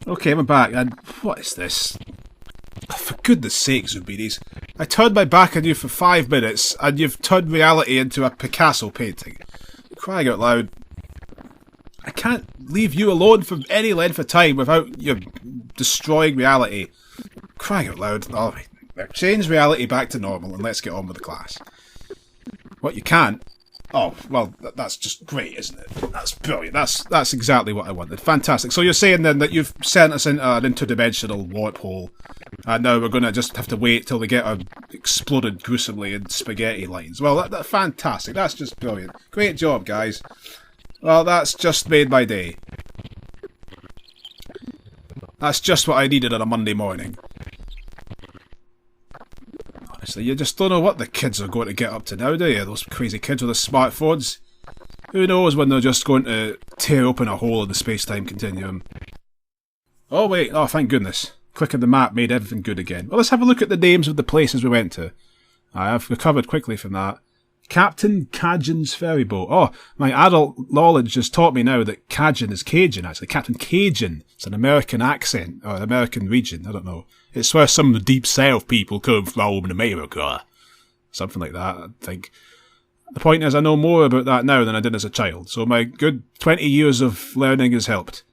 Okay, I'm back, and what is this? For goodness sake, Zoombinis. I turned my back on you for 5 minutes, and you've turned reality into a Picasso painting. Crying out loud. I can't leave you alone for any length of time without you destroying reality. Crying out loud. Alright, change reality back to normal and let's get on with the class. What you can't... Oh, well, that's just great, isn't it? That's brilliant. That's exactly what I wanted. Fantastic. So you're saying then that you've sent us into an interdimensional warp hole, and now we're going to just have to wait till we get exploded gruesomely in spaghetti lines. Well, that's fantastic. That's just brilliant. Great job, guys. Well, that's just made my day. That's just what I needed on a Monday morning. Honestly, you just don't know what the kids are going to get up to now, do you? Those crazy kids with their smartphones. Who knows when they're just going to tear open a hole in the space-time continuum. Oh wait, oh thank goodness. Clicking the map made everything good again. Well, let's have a look at the names of the places we went to. I have recovered quickly from that. Captain Cajun's ferry boat. Oh, my adult knowledge has taught me now that Cajun is Cajun, actually. Captain Cajun. It's an American accent, or an American region, I don't know. It's where some of the deep south people come from in America. Something like that, I think. The point is, I know more about that now than I did as a child, so my good 20 years of learning has helped.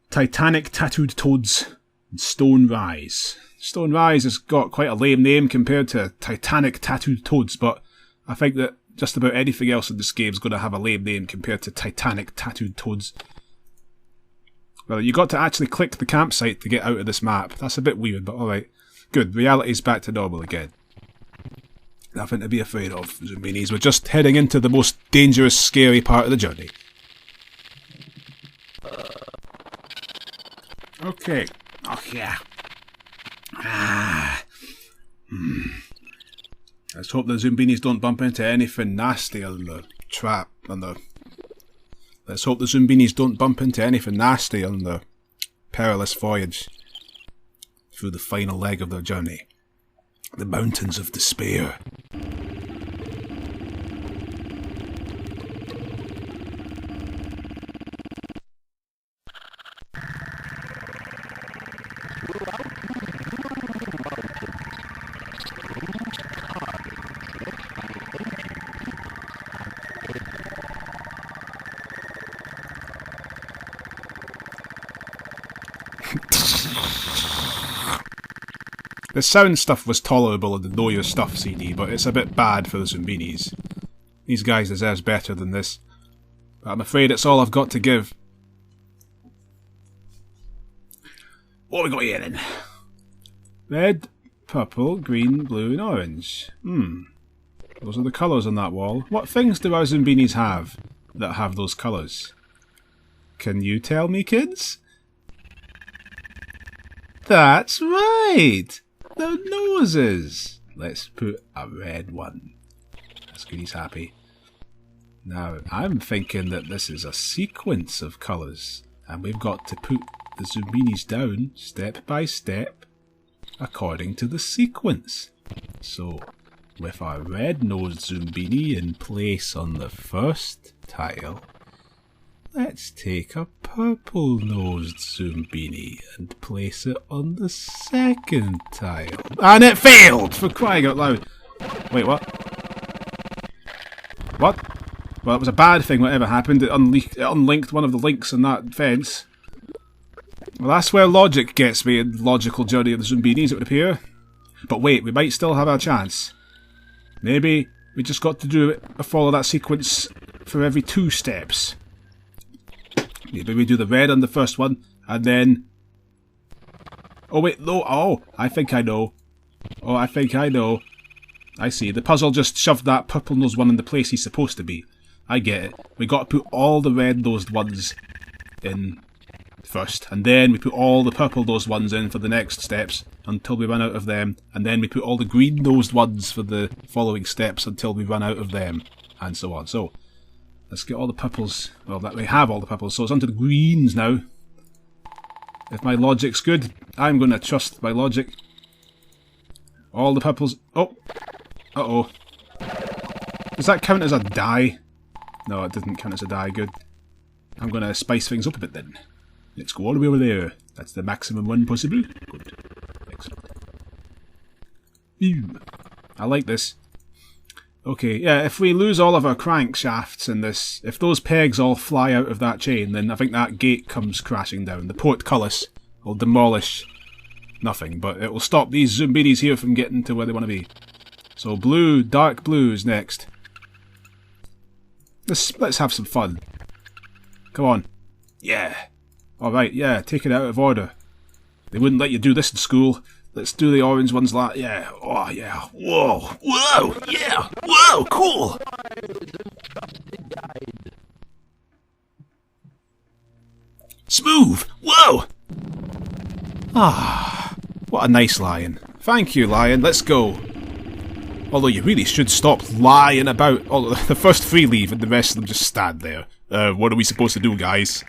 Titanic Tattooed Toads and Stone Rise. Stone Rise has got quite a lame name compared to Titanic Tattooed Toads, but I think that just about anything else in this game is going to have a lame name compared to Titanic Tattooed Toads. Well, you got to actually click the campsite to get out of this map. That's a bit weird, but alright. Good, reality's back to normal again. Nothing to be afraid of, Zoombinis. We're just heading into the most dangerous, scary part of the journey. Okay. Oh, yeah. Let's hope the Zoombinis don't bump into anything nasty on the trap. Let's hope the Zoombinis don't bump into anything nasty on the perilous voyage through the final leg of their journey. The Mountains of Despair. The sound stuff was tolerable in the Know Your Stuff CD, but it's a bit bad for the Zoombinis. These guys deserve better than this. But I'm afraid it's all I've got to give. What have we got here then? Red, purple, green, blue and orange. Those are the colours on that wall. What things do our Zoombinis have that have those colours? Can you tell me, kids? That's right! Their noses! Let's put a red one. That's good, he's happy. Now, I'm thinking that this is a sequence of colours, and we've got to put the Zoombinis down, step by step, according to the sequence. So, with our red-nosed Zoombini in place on the first tile, let's take a purple-nosed Zoombini and place it on the second tile. And it failed! For crying out loud. Wait, what? What? Well, it was a bad thing, whatever happened. It unlinked one of the links in that fence. Well, that's where logic gets me in the logical journey of the Zoombinis, it would appear. But wait, we might still have our chance. Maybe we just got to follow that sequence for every 2 steps. Maybe we do the red on the first one, and then... Oh wait, no, oh, I think I know. Oh, I think I know. I see, the puzzle just shoved that purple-nosed one in the place he's supposed to be. I get it. We got to put all the red-nosed ones in first, and then we put all the purple-nosed ones in for the next steps until we run out of them, and then we put all the green-nosed ones for the following steps until we run out of them, and so on. So, let's get all the purples. Well, that we have all the purples, so it's onto the greens now. If my logic's good, I'm going to trust my logic. All the purples... Oh! Uh-oh. Does that count as a die? No, it didn't count as a die. Good. I'm going to spice things up a bit then. Let's go all the way over there. That's the maximum one possible. Good. Excellent. Ew. I like this. Okay, yeah, if we lose all of our crankshafts in this, if those pegs all fly out of that chain, then I think that gate comes crashing down. The portcullis will demolish nothing, but it will stop these Zoombinis here from getting to where they want to be. So blue, dark blue is next. Let's have some fun. Come on. Yeah. Alright, yeah, take it out of order. They wouldn't let you do this in school. Let's do the orange ones like, yeah. Oh, yeah. Whoa. Whoa. Yeah. Whoa. Cool. Smooth. Whoa. Ah. What a nice lion. Thank you, lion. Let's go. Although you really should stop lying about. Oh, the first three leave and the rest of them just stand there. What are we supposed to do, guys?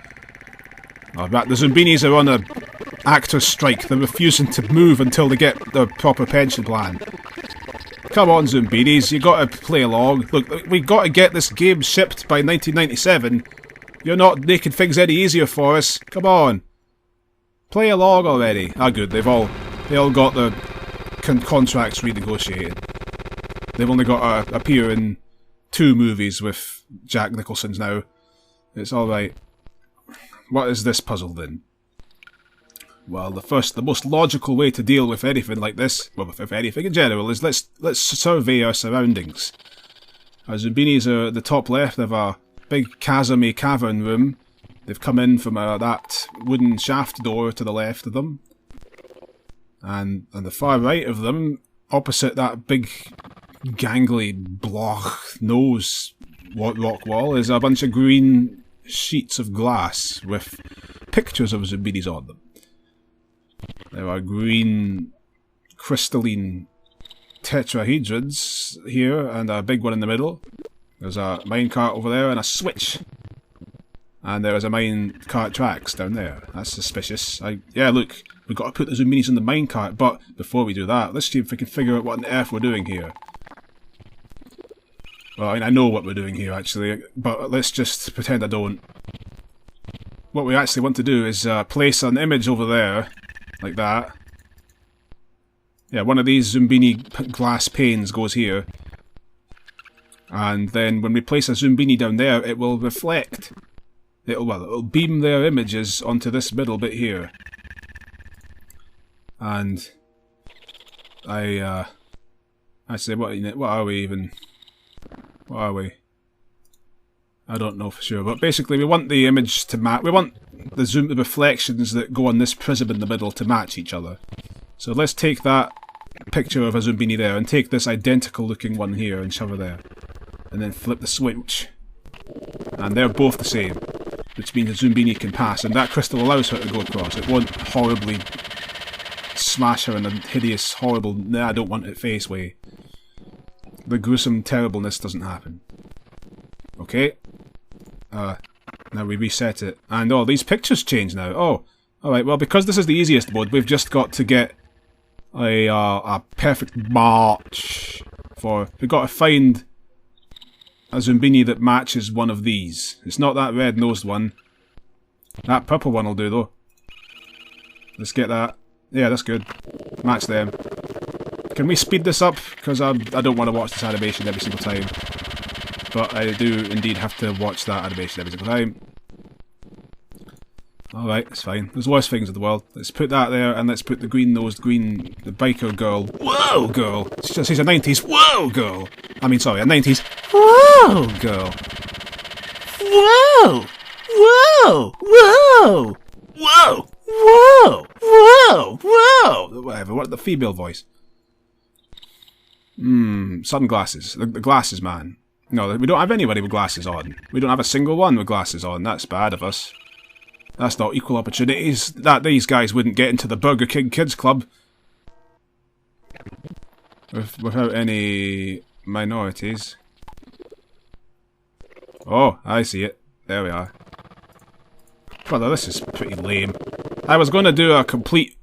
Oh, the Zoombinis are on a actor's strike. They're refusing to move until they get their proper pension plan. Come on, Zoombinis, you gotta play along. Look, we gotta get this game shipped by 1997. You're not making things any easier for us. Come on. Play along already. Ah, good, they all got their contracts renegotiated. They've only got to appear in 2 movies with Jack Nicholson's now. It's alright. What is this puzzle then? Well, the most logical way to deal with anything like this, well, with anything in general, is let's survey our surroundings. Our Zoombinis are at the top left. They have a big chasm-y cavern room. They've come in from that wooden shaft door to the left of them. And on the far right of them, opposite that big gangly block nose rock wall, is a bunch of green sheets of glass with pictures of Zoombinis on them. There are green crystalline tetrahedrons here and a big one in the middle. There's a minecart over there and a switch. And there is a minecart tracks down there. That's suspicious. Yeah, look, we've got to put the Zoombinis in the minecart, but before we do that, let's see if we can figure out what on earth we're doing here. Well, I mean, I know what we're doing here, actually, but let's just pretend I don't. What we actually want to do is place an image over there, like that. Yeah, one of these Zoombini glass panes goes here. And then when we place a Zoombini down there, it will reflect. It'll beam their images onto this middle bit here. And I say, what are we even? What are we? I don't know for sure, but basically we want the image to match. We want the reflections that go on this prism in the middle to match each other. So let's take that picture of a Zoombini there and take this identical looking one here and shove her there. And then flip the switch. And they're both the same, which means the Zoombini can pass, and that crystal allows her to go across. It won't horribly smash her in a hideous, horrible, nah, I don't want it face way. The gruesome terribleness doesn't happen. Okay. Now we reset it. And oh, these pictures change now. Oh, alright, well, because this is the easiest mode, we've just got to get a perfect match for... We've got to find a Zoombini that matches one of these. It's not that red-nosed one. That purple one will do, though. Let's get that. Yeah, that's good. Match them. Can we speed this up? Because I don't want to watch this animation every single time. But I do indeed have to watch that animation every single time. Alright, it's fine. There's worse things in the world. Let's put that there, and let's put the green-nosed, the biker girl. Whoa, girl! She's a 90s whoa girl! I mean, sorry, a 90s whoa girl! Whoa! Whoa! Whoa! Whoa! Whoa! Whoa! Whoa! Whatever, what the female voice? Sunglasses. The glasses man. No, we don't have anybody with glasses on. We don't have a single one with glasses on. That's bad of us. That's not equal opportunities. That these guys wouldn't get into the Burger King Kids Club. Without any minorities. Oh, I see it. There we are. Brother, this is pretty lame. I was going to do a complete...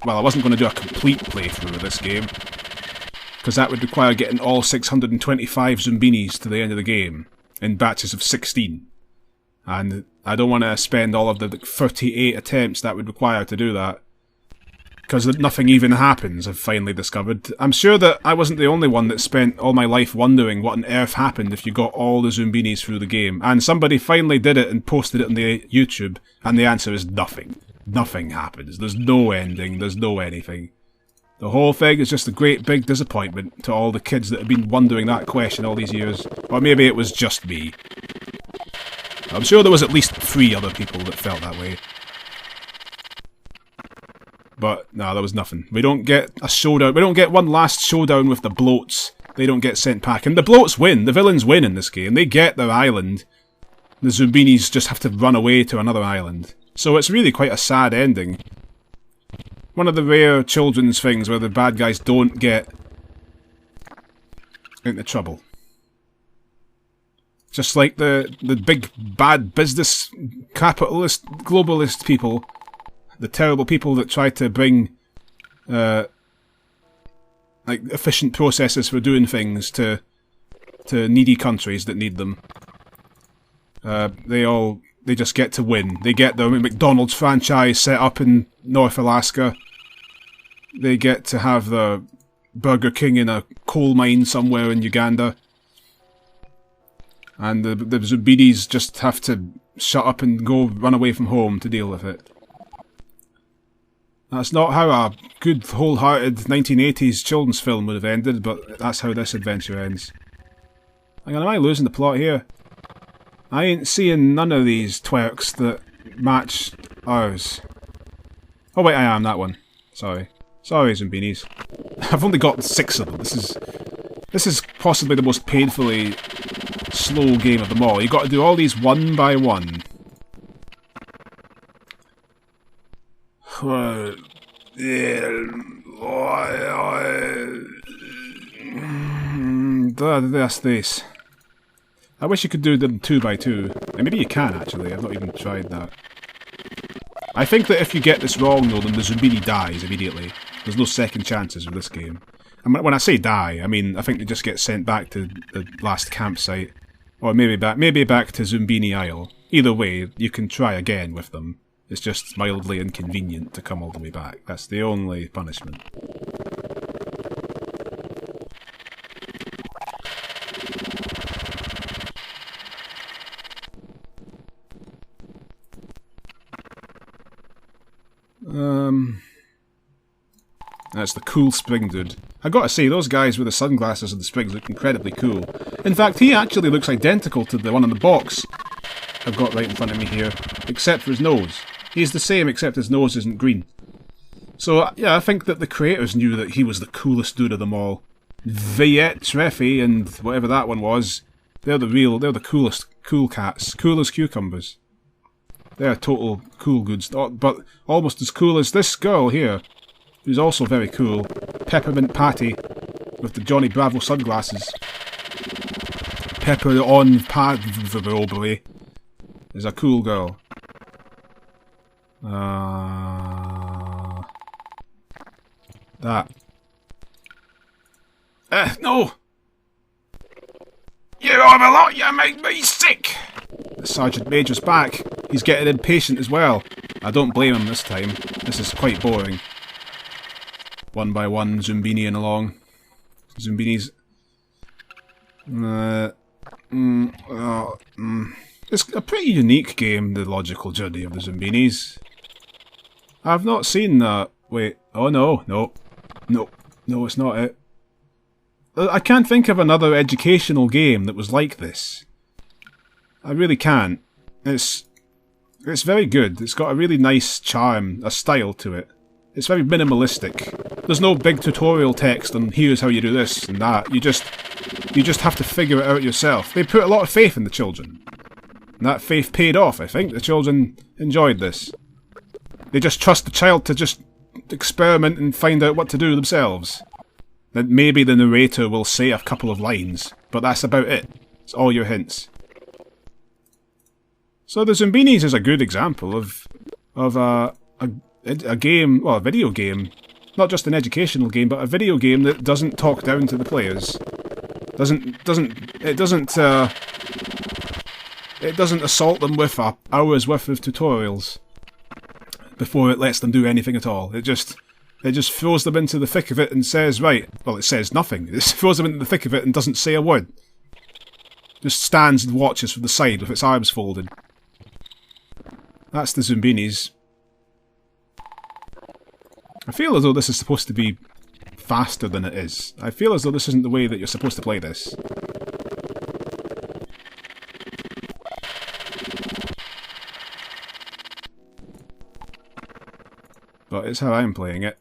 Well, I wasn't going to do a complete playthrough of this game. Because that would require getting all 625 Zoombinis to the end of the game. In batches of 16. And I don't want to spend all of the 38 attempts that would require to do that. Because nothing even happens, I've finally discovered. I'm sure that I wasn't the only one that spent all my life wondering what on earth happened if you got all the Zoombinis through the game. And somebody finally did it and posted it on the YouTube, and the answer is nothing. Nothing happens. There's no ending, there's no anything. The whole thing is just a great big disappointment to all the kids that have been wondering that question all these years. Or maybe it was just me. I'm sure there was at least 3 other people that felt that way. But, no, there was nothing. We don't get a showdown. We don't get one last showdown with the bloats. They don't get sent back. And the bloats win. The villains win in this game. They get their island. The Zoombinis just have to run away to another island. So it's really quite a sad ending. One of the rare children's things where the bad guys don't get into trouble. Just like the big bad business capitalist globalist people. The terrible people that try to bring like efficient processes for doing things to needy countries that need them. They just get to win. They get the McDonald's franchise set up in North Alaska. They get to have the Burger King in a coal mine somewhere in Uganda. And the Zoombinis just have to shut up and go run away from home to deal with it. That's not how a good, wholehearted 1980s children's film would have ended, but that's how this adventure ends. Hang on, am I losing the plot here? I ain't seeing none of these twerks that match ours. Oh wait, I am, that one. Sorry. Sorry, Zoombinis. I've only got 6 of them. This is possibly the most painfully slow game of them all. You've got to do all these one by one. That's this. I wish you could do them 2 by 2. And maybe you can, actually. I've not even tried that. I think that if you get this wrong, though, then the Zoombini dies immediately. There's no second chances with this game. And when I say die, I mean, I think they just get sent back to the last campsite. Or maybe back to Zoombini Isle. Either way, you can try again with them. It's just mildly inconvenient to come all the way back. That's the only punishment. That's the cool spring dude. I gotta say, those guys with the sunglasses and the springs look incredibly cool. In fact, he actually looks identical to the one in the box I've got right in front of me here, except for his nose. He's the same, except his nose isn't green. So, yeah, I think that the creators knew that he was the coolest dude of them all. Viet Treffy and whatever that one was, they're the coolest cool cats. Cool as cucumbers. They're total cool goods, but almost as cool as this girl here, who's also very cool. Peppermint Patty, with the Johnny Bravo sunglasses. Pepper on Padbury is a cool girl. That. No! You are a lot, you make me sick! The Sergeant Major's back. He's getting impatient as well. I don't blame him this time. This is quite boring. One by one, Zoombiniing along. Zoombinis. It's a pretty unique game, The Logical Journey of the Zoombinis. I've not seen that. Wait. Oh no. No, it's not it. I can't think of another educational game that was like this. I really can't. It's very good. It's got a really nice charm, a style to it. It's very minimalistic. There's no big tutorial text and here's how you do this and that. You just have to figure it out yourself. They put a lot of faith in the children. And that faith paid off, I think. The children enjoyed this. They just trust the child to just experiment and find out what to do themselves. Then maybe the narrator will say a couple of lines, but that's about it. It's all your hints. So the Zoombinis is a good example of a game, well, a video game. Not just an educational game, but a video game that doesn't talk down it doesn't assault them with hours worth of tutorials before it lets them do anything at all. It just throws them into the thick of it and says, right, well, it says nothing. It throws them into the thick of it and doesn't say a word. Just stands and watches from the side with its arms folded. That's the Zoombinis. I feel as though this is supposed to be faster than it is. I feel as though this isn't the way that you're supposed to play this. But it's how I'm playing it.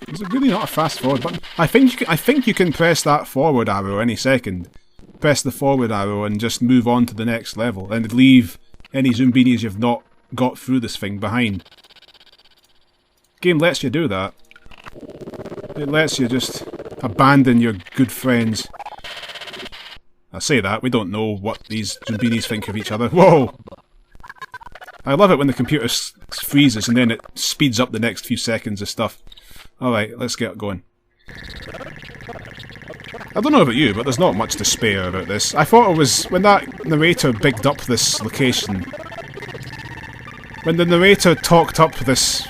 Is it really not a fast forward button? I think you can press that forward arrow any second. Press the forward arrow and just move on to the next level, and leave any Zoombinis you've not got through this thing behind. Game lets you do that. It lets you just abandon your good friends. I say that, we don't know what these Zoombinis think of each other. Whoa! I love it when the computer freezes and then it speeds up the next few seconds of stuff. Alright, let's get going. I don't know about you, but there's not much to spare about this. I thought it was... when that narrator bigged up this location... when the narrator talked up this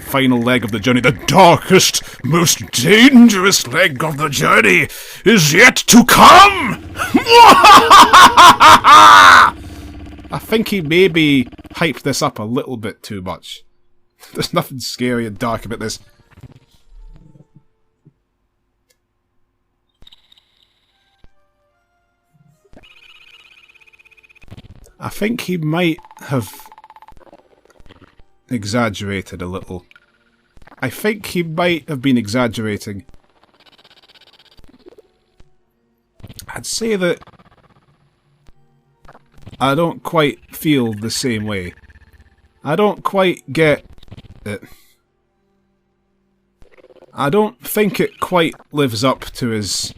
final leg of the journey, the darkest, most dangerous leg of the journey is yet to come! I think he maybe hyped this up a little bit too much. There's nothing scary and dark about this. I think he might have exaggerated a little. I think he might have been exaggerating. I'd say that I don't quite feel the same way. I don't quite get it. I don't think it quite lives up to his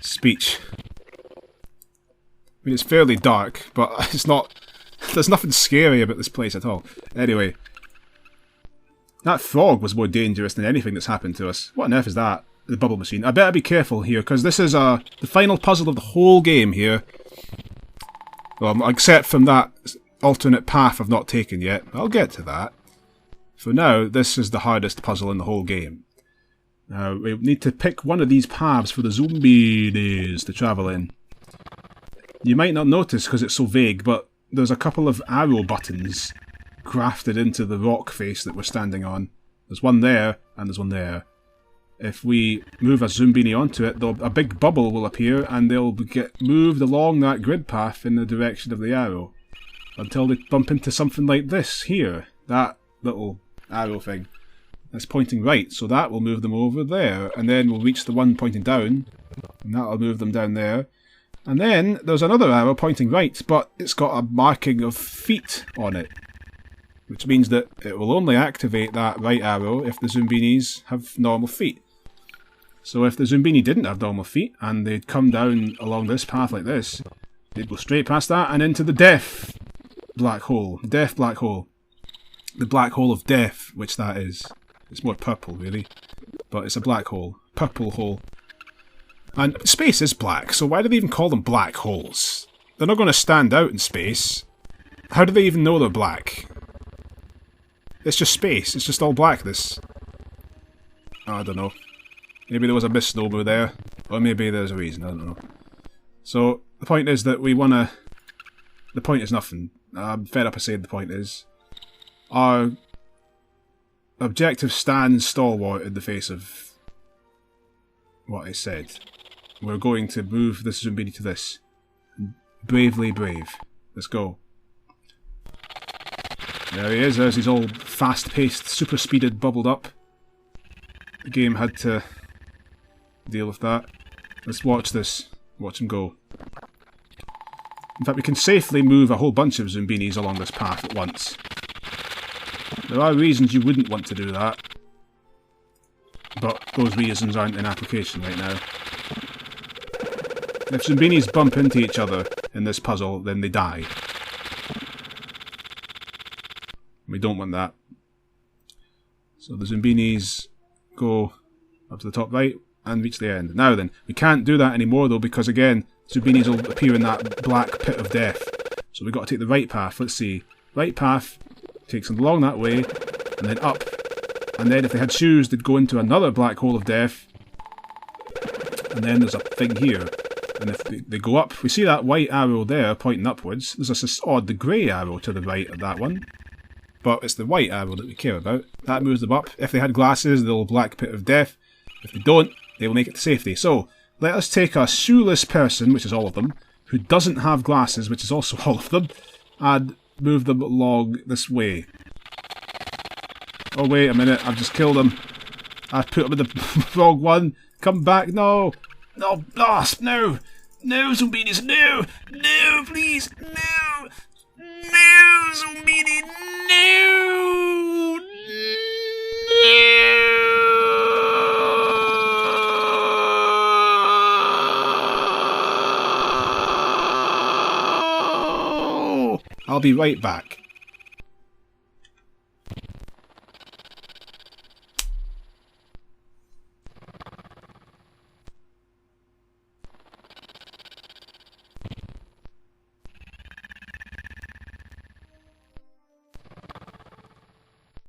speech. I mean, it's fairly dark, but it's not... there's nothing scary about this place at all. Anyway. That frog was more dangerous than anything that's happened to us. What on earth is that? The bubble machine. I better be careful here, because this is the final puzzle of the whole game here. Well, except from that alternate path I've not taken yet. I'll get to that. For now, this is the hardest puzzle in the whole game. Now, we need to pick one of these paths for the Zoombinis to travel in. You might not notice because it's so vague, but there's a couple of arrow buttons grafted into the rock face that we're standing on. There's one there, and there's one there. If we move a Zoombini onto it, a big bubble will appear, and they'll get moved along that grid path in the direction of the arrow. Until they bump into something like this here. That little arrow thing. That's pointing right, so that will move them over there. And then we'll reach the one pointing down, and that'll move them down there. And then there's another arrow pointing right, but it's got a marking of feet on it. Which means that it will only activate that right arrow if the Zoombinis have normal feet. So if the Zoombini didn't have normal feet, and they'd come down along this path like this, they'd go straight past that and into the death black hole. Death black hole. The black hole of death, which that is. It's more purple, really. But it's a black hole. Purple hole. And space is black, so why do they even call them black holes? They're not going to stand out in space. How do they even know they're black? It's just space. It's just all blackness. Oh, I don't know. Maybe there was a misnomer there. Or maybe there's a reason. I don't know. So, the point is that we want to... The point is nothing. I'm fed up of saying the point is. Our objective stands stalwart in the face of what I said. We're going to move this Zoombini to this. Bravely brave. Let's go. There he is. There's his old fast-paced, super-speeded, bubbled up. The game had to deal with that. Let's watch this. Watch him go. In fact, we can safely move a whole bunch of Zoombinis along this path at once. There are reasons you wouldn't want to do that. But those reasons aren't in application right now. If Zoombinis bump into each other in this puzzle, then they die. We don't want that. So the Zoombinis go up to the top right, and reach the end. Now then, we can't do that anymore though, because again, Zoombinis will appear in that black pit of death. So we've got to take the right path. Let's see. Right path takes them along that way, and then up. And then if they had shoes, they'd go into another black hole of death. And then there's a thing here. And if they go up, we see that white arrow there pointing upwards. There's this the grey arrow to the right of that one. But it's the white arrow that we care about. That moves them up. If they had glasses, they'll black pit of death. If they don't, they will make it to safety. So, let us take a shoeless person, which is all of them, who doesn't have glasses, which is also all of them, and move them along this way. Oh wait a minute, I've just killed him. I've put him in the wrong one. Come back, no! No, no, no! No, Zoombinis, no! No, please, no! No, Zoombini, no! No! I'll be right back.